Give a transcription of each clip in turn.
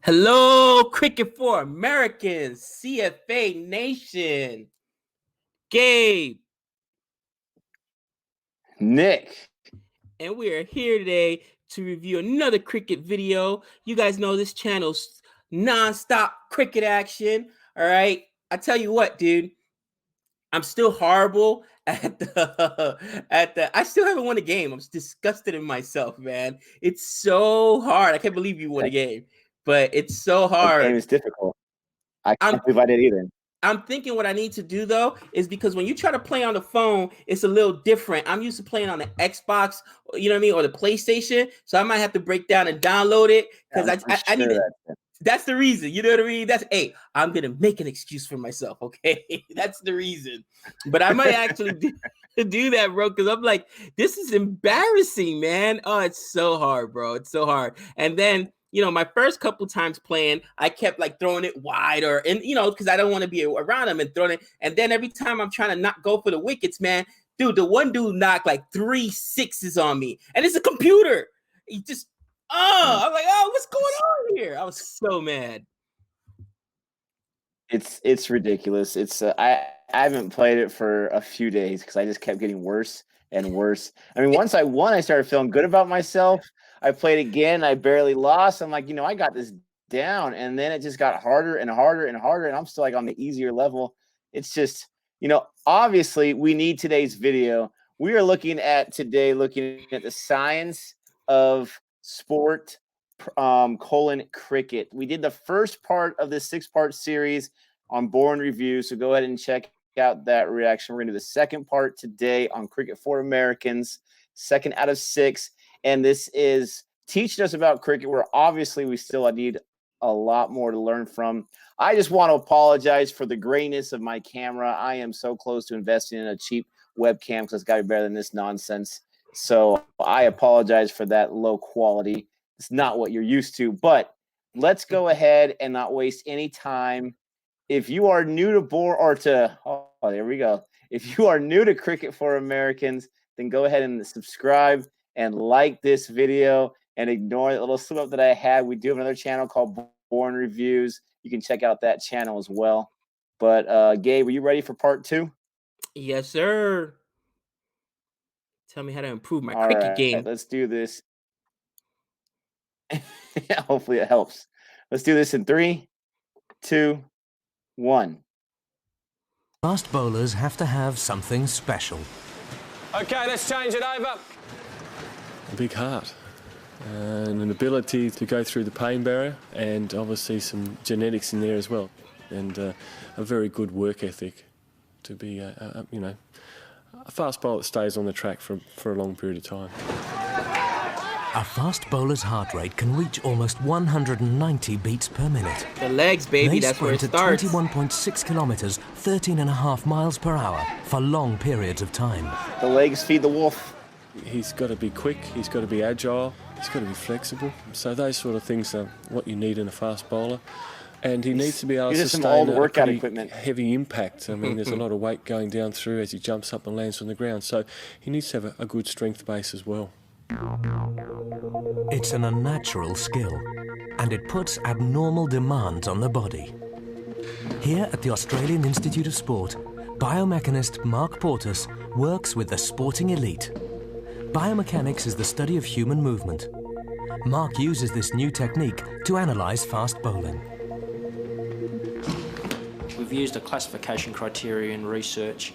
Hello, Cricket for Americans, CFA Nation. Gabe. Nick. And we are here today to review another cricket video. You guys know this channel's non-stop cricket action. All right. I tell you what, dude. I'm still horrible at the I still haven't won a game. I'm disgusted in myself, man. It's so hard. I can't believe you won a game, but it's so hard. The game is difficult. I can't believe I did either. I'm thinking what I need to do though is because when you try to play on the phone, it's a little different. I'm used to playing on the Xbox, you know what I mean, or the PlayStation. So I might have to break down and download it because I need it. That's the reason. You know what I mean? I'm gonna make an excuse for myself. Okay, that's the reason. But I might actually do that, bro, because I'm like, this is embarrassing, man. Oh, it's so hard, bro. It's so hard. And then, you know, my first couple times playing, I kept like throwing it wide because I don't want to be around him and throwing it. And then every time I'm trying to not go for the wickets, man, dude, the one dude knocked like 3 6s on me, and it's a computer. He just, I'm like, what's going on here? I was so mad. It's ridiculous. It's I haven't played it for a few days because I just kept getting worse and worse. I mean, once I won, I started feeling good about myself. I played again. I barely lost. I'm like, I got this down. And then it just got harder and harder and harder. And I'm still like on the easier level. It's just, obviously we need today's video. We are looking at the science of sport, cricket. We did the first part of this 6-part series on Boring Review. So go ahead and check out that reaction. We're going to do the second part today on Cricket for Americans, 2nd out of 6. And this is teaching us about cricket, where obviously we still need a lot more to learn from. I just want to apologize for the grayness of my camera. I am so close to investing in a cheap webcam because it's got to be better than this nonsense. So I apologize for that low quality. It's not what you're used to. But let's go ahead and not waste any time. If you are new to there we go. If you are new to Cricket for Americans, then go ahead and subscribe and like this video and ignore the little slip up that I had. We do have another channel called Boring Reviews. You can check out that channel as well. But Gabe, are you ready for part 2? Yes, sir. Tell me how to improve my cricket game. Let's do this. Hopefully it helps. Let's do this in 3, 2, 1. Fast bowlers have to have something special. Okay, let's change it over. A big heart and an ability to go through the pain barrier, and obviously some genetics in there as well, and a very good work ethic to be a fast bowler that stays on the track for a long period of time. A fast bowler's heart rate can reach almost 190 beats per minute. The legs, baby, that's where it starts. 21.6 kilometers, 13.5 miles per hour for long periods of time. The legs feed the wolf. He's got to be quick, he's got to be agile, he's got to be flexible. So those sort of things are what you need in a fast bowler. And he needs to be able to sustain a pretty heavy impact. I mean, there's a lot of weight going down through as he jumps up and lands on the ground. So he needs to have a good strength base as well. It's an unnatural skill, and it puts abnormal demands on the body. Here at the Australian Institute of Sport, biomechanist Mark Portis works with the sporting elite. Biomechanics is the study of human movement. Mark uses this new technique to analyse fast bowling. We've used a classification criteria in research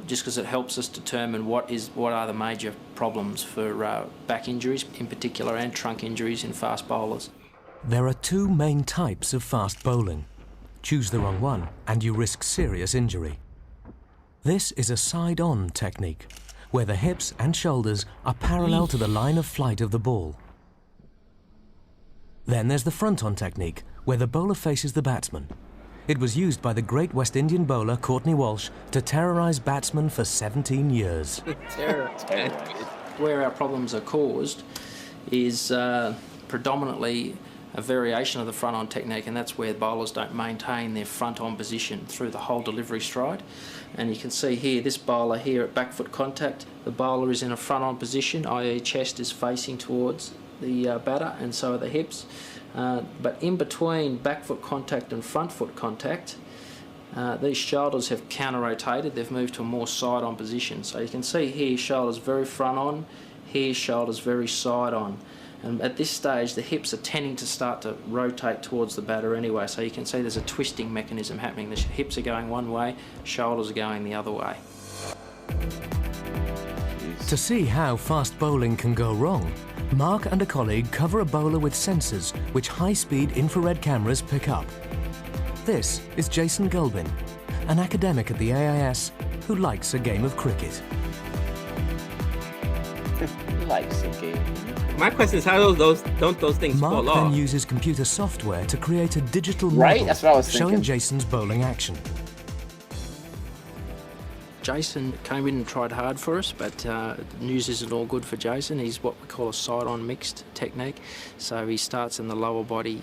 just because it helps us determine what are the major problems for back injuries in particular and trunk injuries in fast bowlers. There are 2 main types of fast bowling. Choose the wrong one and you risk serious injury. This is a side-on technique, where the hips and shoulders are parallel to the line of flight of the ball. Then there's the front-on technique, where the bowler faces the batsman. It was used by the great West Indian bowler Courtney Walsh to terrorise batsmen for 17 years. Where our problems are caused is predominantly a variation of the front-on technique, and that's where bowlers don't maintain their front-on position through the whole delivery stride. And you can see here, this bowler here at back foot contact, the bowler is in a front-on position, i.e. chest is facing towards the batter, and so are the hips. But in between back foot contact and front foot contact, these shoulders have counter-rotated. They've moved to a more side-on position. So you can see here, shoulders very front-on, here shoulders very side-on. And at this stage, the hips are tending to start to rotate towards the batter anyway. So you can see there's a twisting mechanism happening. The hips are going one way, shoulders are going the other way. To see how fast bowling can go wrong, Mark and a colleague cover a bowler with sensors which high-speed infrared cameras pick up. This is Jason Gulbin, an academic at the AIS who likes a game of cricket. Likes a game. My question is, how don't those things Mark fall off? then uses computer software to create a digital Right? model That's what I was showing thinking. Jason's bowling action. Jason came in and tried hard for us, but news isn't all good for Jason. He's what we call a side-on mixed technique. So he starts in the lower body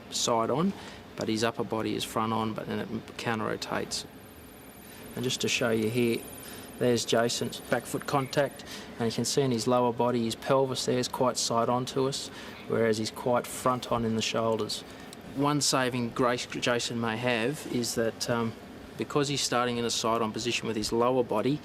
side-on, but his upper body is front-on, but then it counter-rotates. And just to show you here, there's Jason's back foot contact, and you can see in his lower body, his pelvis there is quite side-on to us, whereas he's quite front-on in the shoulders. One saving grace Jason may have is that because he's starting in a side-on position with his lower body,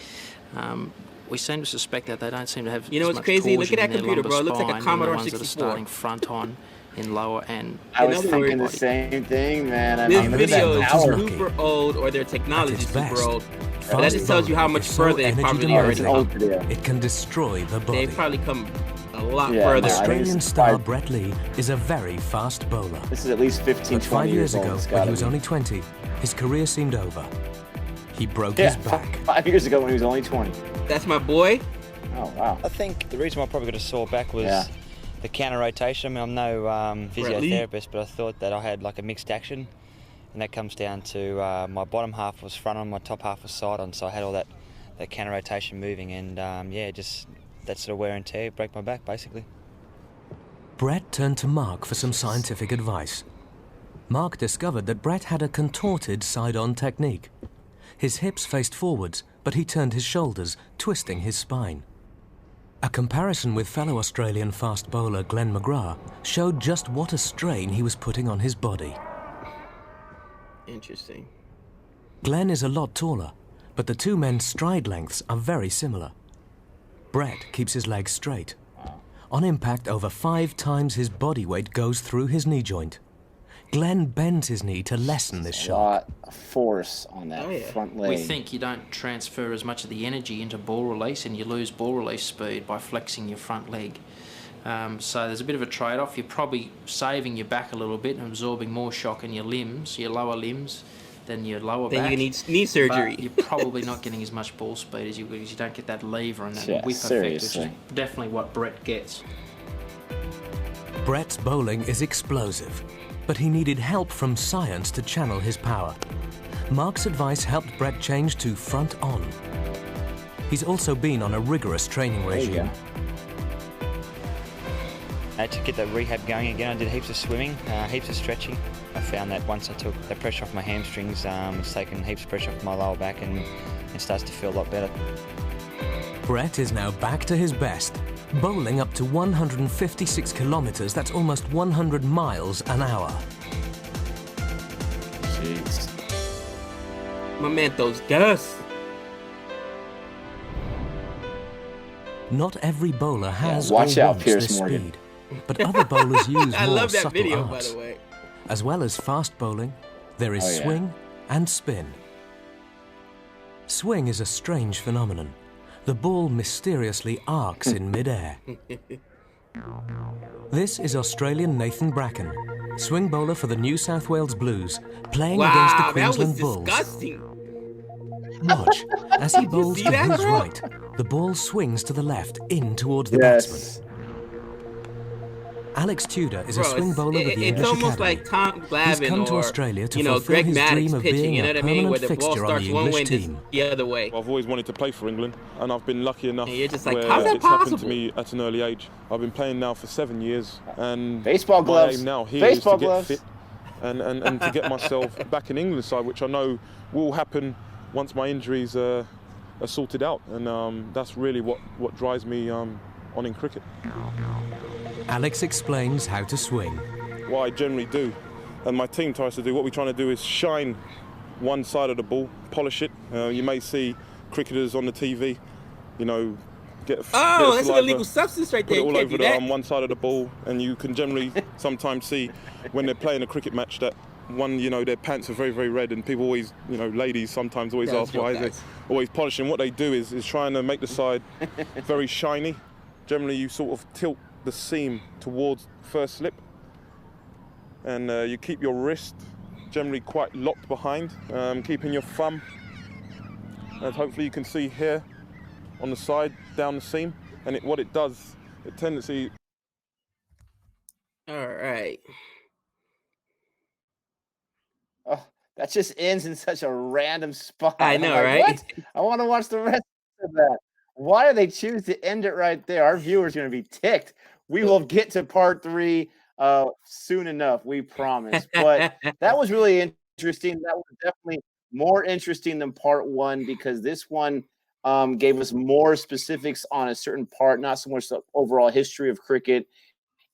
we seem to suspect that they don't seem to have You know as what's much crazy? Look at torsion that in their computer, bro. It lumbar looks like a spine Commodore than the ones that are 64. starting front-on in lower and I was other thinking the words, same thing, man. I This mean, look at video that is power. lucky. super old, or their technology At is its super best, old. fast That just tells you how bowling much is so further they energy probably demanding. It's an already old come. video. It can destroy the body. They've probably come a lot Yeah, further. no, I think Australian it's star five- Brett Lee is a very fast bowler. This is at least 15, But 20 5 years years old. ago, It's when gotta he was be. only 20, his career seemed over. He broke Yeah, his back. 5 years ago when he was only 20. That's my boy. Oh, wow. I think the reason why I probably got a sore back was Yeah. the counter rotation. I mean, I'm no Really? physiotherapist, but I thought that I had like a mixed action, and that comes down to my bottom half was front on, my top half was side on, so I had all that counter rotation moving, and yeah, just that sort of wear and tear broke my back basically. Brett turned to Mark for some scientific advice. Mark discovered that Brett had a contorted side-on technique. His hips faced forwards, but he turned his shoulders, twisting his spine. A comparison with fellow Australian fast bowler Glenn McGrath showed just what a strain he was putting on his body. Interesting. Glenn is a lot taller, but the two men's stride lengths are very similar. Brett keeps his legs straight. On impact, over 5 times his body weight goes through his knee joint. Glenn bends his knee to lessen this A shock. lot of force on that Oh, yeah. front leg. we think you don't transfer as much of the energy into ball release, and you lose ball release speed by flexing your front leg. So there's a bit of a trade-off. You're probably saving your back a little bit and absorbing more shock in your limbs, your lower limbs, than your lower Then back. you need knee surgery. But you're probably not getting as much ball speed as you would, because you don't get that lever and that Yeah, whip effect, which is seriously. definitely what Brett gets. Brett's bowling is explosive, but he needed help from science to channel his power. Mark's advice helped Brett change to front on. He's also been on a rigorous training There you regime. go. To get that rehab going again, I did heaps of swimming, heaps of stretching. I found that once I took the pressure off my hamstrings, it's taken heaps of pressure off my lower back, and it starts to feel a lot better. Brett is now back to his best, bowling up to 156 kilometers, that's almost 100 miles an hour. Jeez. My man throws dust. Not every bowler has watch or out, wants Piers this Morgan. speed, but other bowlers use I more love that subtle video, arts. by the way. As well as fast bowling, there is Oh, yeah. swing and spin. Swing is a strange phenomenon. The ball mysteriously arcs in midair. This is Australian Nathan Bracken, swing bowler for the New South Wales Blues, playing against the Wow, that was Queensland Bulls. disgusting. Watch, as he bowls see to that, his bro? right, the ball swings to the left, in towards the batsman. Yes. Alex Tudor is a Bro, swing bowler with the it's English almost Academy. like Tom He's Glavine come to or, Australia to you know, fulfill Greg his Maddux dream of pitching, being you know a what I mean? Where permanent the ball fixture on starts the one English way and it's team. the other way. I've always wanted to play for England, and I've been lucky enough And you're just like, where how's that it's happened to possible? me at an early age. I've been playing now for 7 years, and Baseball gloves. my aim now here Baseball is to gloves. get fit and to get myself back in England side, which I know will happen once my injuries are sorted out, and that's really what drives me on on in cricket. Alex explains how to swing. What I generally do, and my team tries to do, what we're trying to do is shine one side of the ball, polish it. You may see cricketers on the TV, you know, get a bit of that's an saliva, illegal substance right put there. it all You over can't do that. on one side of the ball, and you can generally sometimes see when they're playing a cricket match that one, you know, their pants are very, very red, and people always, you know, ladies sometimes always ask why they're always polishing. What they do is trying to make the side very shiny. Generally, you sort of tilt the seam towards first slip, and you keep your wrist generally quite locked behind, keeping your thumb, as hopefully you can see here on the side down the seam. And what it does, it tendency. All right. Oh, that just ends in such a random spot. I know, right? What? I want to watch the rest of that. Why do they choose to end it right there? Our viewers are going to be ticked. We will get to part 3 soon enough, we promise. But that was really interesting. That was definitely more interesting than part 1, because this one gave us more specifics on a certain part, not so much the overall history of cricket.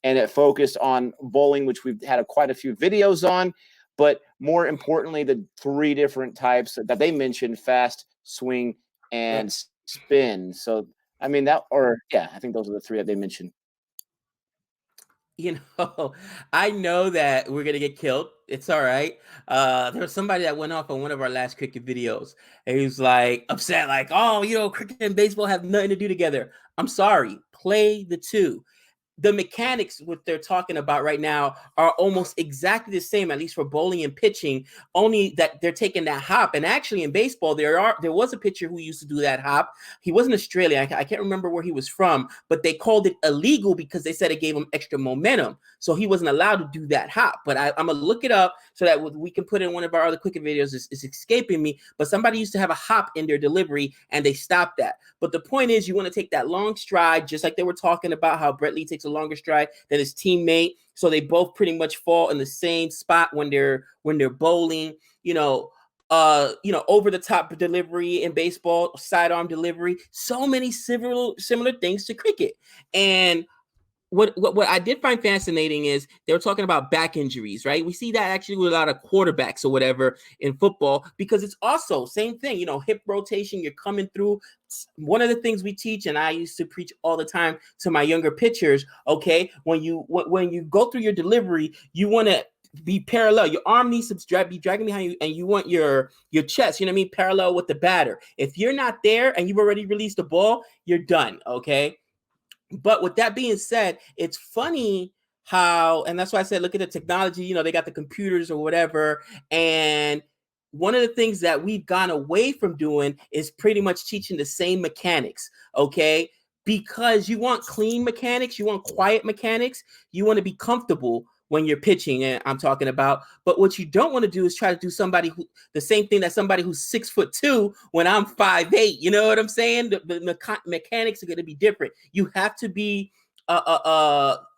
And it focused on bowling, which we've had quite a few videos on. But more importantly, the 3 different types that they mentioned: fast, swing, and spin. So, I mean, I think those are the 3 that they mentioned. You know, I know that we're gonna get killed. It's all right. There was somebody that went off on one of our last cricket videos, and he was like upset, like, "Oh, you know, cricket and baseball have nothing to do together." I'm sorry. Play the 2. The mechanics, what they're talking about right now, are almost exactly the same, at least for bowling and pitching, only that they're taking that hop. And actually in baseball, there was a pitcher who used to do that hop. He wasn't Australian. I can't remember where he was from, but they called it illegal because they said it gave him extra momentum. So he wasn't allowed to do that hop. But I'm going to look it up so that we can put in one of our other cricket videos. It's escaping me. But somebody used to have a hop in their delivery, and they stopped that. But the point is, you want to take that long stride, just like they were talking about how Brett Lee takes a longer stride than his teammate, so they both pretty much fall in the same spot when they're bowling. Over the top delivery in baseball, sidearm delivery, so many similar things to cricket. And what I did find fascinating is they were talking about back injuries, right? We see that actually with a lot of quarterbacks or whatever in football, because it's also same thing, you know, hip rotation, you're coming through. One of the things we teach, and I used to preach all the time to my younger pitchers, okay, when you go through your delivery, you want to be parallel. Your arm needs to be dragging behind you, and you want your chest, you know what I mean, parallel with the batter. If you're not there and you've already released the ball, you're done, okay? But with that being said, it's funny how, and that's why I said, look at the technology, you know, they got the computers or whatever. And one of the things that we've gone away from doing is pretty much teaching the same mechanics, okay? Because you want clean mechanics, you want quiet mechanics, you want to be comfortable when you're pitching, and I'm talking about. But what you don't want to do is try to do the same thing that somebody who's 6'2" when I'm 5'8". You know what I'm saying? The mechanics are going to be different. You have to be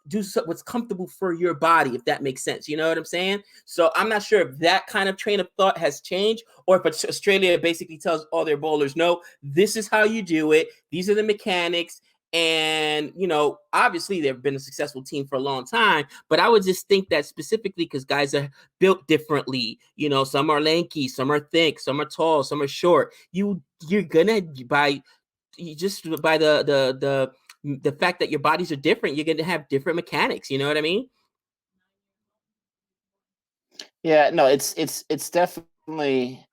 do what's comfortable for your body, if that makes sense. You know what I'm saying? So I'm not sure if that kind of train of thought has changed, or if Australia basically tells all their bowlers, no, this is how you do it. These are the mechanics. And, you know, obviously they've been a successful team for a long time, but I would just think that specifically because guys are built differently, you know, some are lanky, some are thick, some are tall, some are short. You're gonna by the fact that your bodies are different, you're gonna have different mechanics. You know what I mean? Yeah, no, it's definitely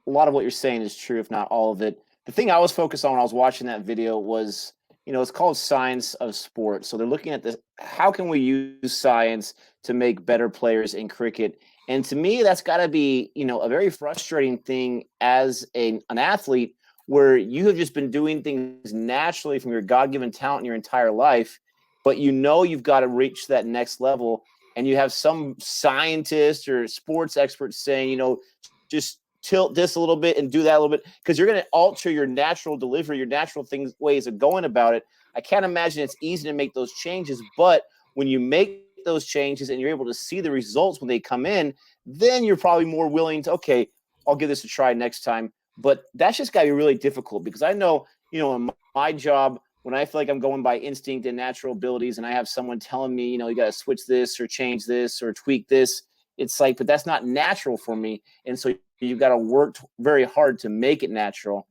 a lot of what you're saying is true, if not all of it. The thing I was focused on when I was watching that video was, you know, it's called Science of Sport. So they're looking at this, how can we use science to make better players in cricket? And to me, that's got to be, you know, a very frustrating thing as an athlete, where you have just been doing things naturally from your God-given talent in your entire life, but you know you've got to reach that next level. And you have some scientist or sports expert saying, you know, just tilt this a little bit and do that a little bit, because you're going to alter your natural delivery, your natural ways of going about it. I can't imagine it's easy to make those changes, but when you make those changes and you're able to see the results when they come in, then you're probably more willing to, okay, I'll give this a try next time. But that's just got to be really difficult, because I know, you know, in my job, when I feel like I'm going by instinct and natural abilities and I have someone telling me, you got to switch this or change this or tweak this, it's like, but that's not natural for me. And so you've got to work very hard to make it natural.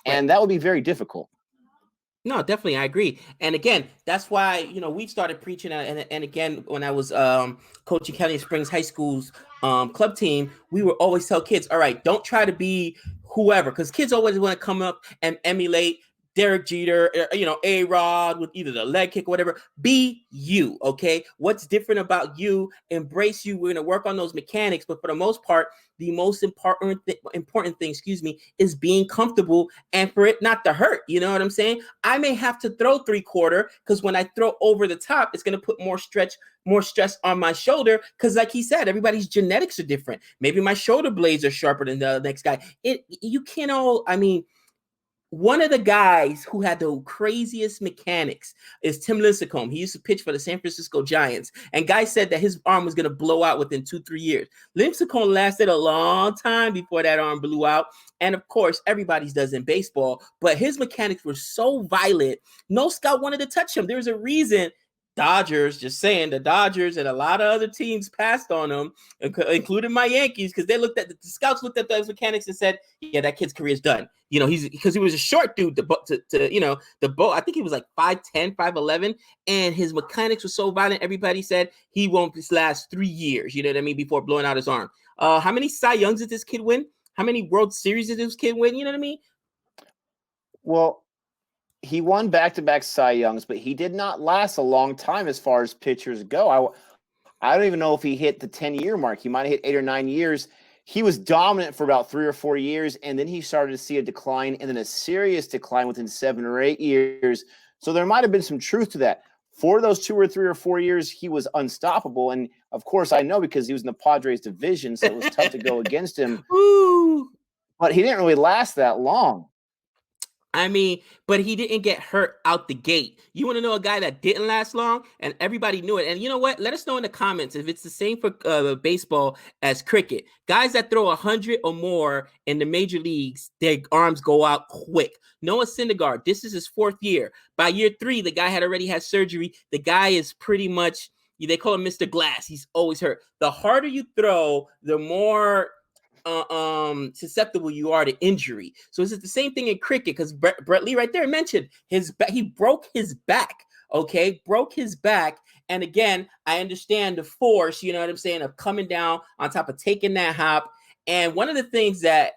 And that would be very difficult. No, definitely. I agree. And again, that's why, we've started preaching. And again, when I was coaching County Springs High School's club team, we would always tell kids, all right, don't try to be whoever, because kids always want to come up and emulate Derek Jeter, A-Rod with either the leg kick or whatever. Be you, okay? What's different about you? Embrace you. We're going to work on those mechanics, but for the most part, the most important thing, is being comfortable and for it not to hurt. You know what I'm saying? I may have to throw 3/4 because when I throw over the top, it's going to put more stress on my shoulder because, like he said, everybody's genetics are different. Maybe my shoulder blades are sharper than the next guy. One of the guys who had the craziest mechanics is Tim Lincecum. He used to pitch for the San Francisco Giants. And guy said that his arm was going to blow out within 2-3 years. Lincecum lasted a long time before that arm blew out. And of course, everybody's does in baseball. But his mechanics were so violent, no scout wanted to touch him. There's a reason the Dodgers and a lot of other teams passed on him, including my Yankees, because the scouts looked at those mechanics and said, yeah, that kid's career's done. Because he was a short dude I think he was like 5'10", 5'11", and his mechanics were so violent, everybody said he won't last 3 years, you know what I mean, before blowing out his arm. How many Cy Youngs did this kid win? How many World Series did this kid win? You know what I mean? Well, he won back-to-back Cy Youngs, but he did not last a long time as far as pitchers go. I don't even know if he hit the 10-year mark. He might have hit 8 or 9 years. He was dominant for about 3 or 4 years, and then he started to see a decline and then a serious decline within 7 or 8 years. So there might have been some truth to that. For those 2 or 3 or 4 years, he was unstoppable. And, of course, I know because he was in the Padres division, so it was tough to go against him. Ooh. But he didn't really last that long. But he didn't get hurt out the gate. You want to know a guy that didn't last long, and everybody knew it. And you know what? Let us know in the comments if it's the same for baseball as cricket. Guys that throw 100 or more in the major leagues, their arms go out quick. Noah Syndergaard, this is his 4th year. By year 3, the guy had already had surgery. The guy is pretty much, they call him Mr. Glass. He's always hurt. The harder you throw, the more susceptible you are to injury. So is it the same thing in cricket? Because Brett Lee right there mentioned he broke his back. Okay, broke his back. And again, I understand the force, you know what I'm saying, of coming down on top of taking that hop. And one of the things that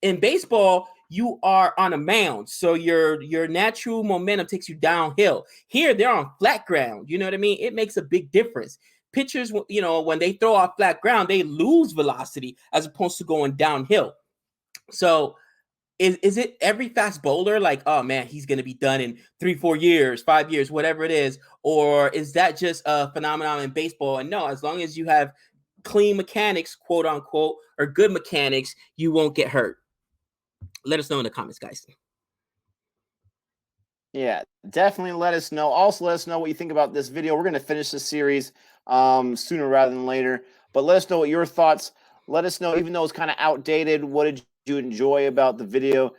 in baseball, you are on a mound, so your natural momentum takes you downhill. Here, they're on flat ground. You know what I mean? It makes a big difference. Pitchers, when they throw off flat ground, they lose velocity as opposed to going downhill. So is it every fast bowler like, oh man, he's going to be done in 3-4 years, 5 years, whatever it is? Or is that just a phenomenon in baseball? And no, as long as you have clean mechanics, quote unquote, or good mechanics, you won't get hurt. Let us know in the comments, guys. Yeah, definitely let us know. Also, let us know what you think about this video. We're going to finish the series sooner rather than later. But let us know what your thoughts. Let us know, even though it's kind of outdated, what did you enjoy about the video?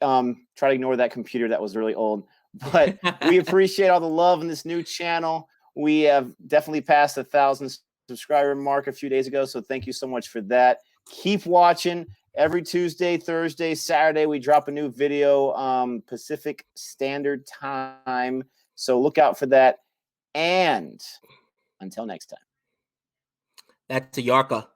Try to ignore that computer. That was really old. But we appreciate all the love in this new channel. We have definitely passed the 1,000 subscriber mark a few days ago. So thank you so much for that. Keep watching. Every Tuesday, Thursday, Saturday, we drop a new video, Pacific Standard Time. So look out for that. And until next time. That's a Yarka.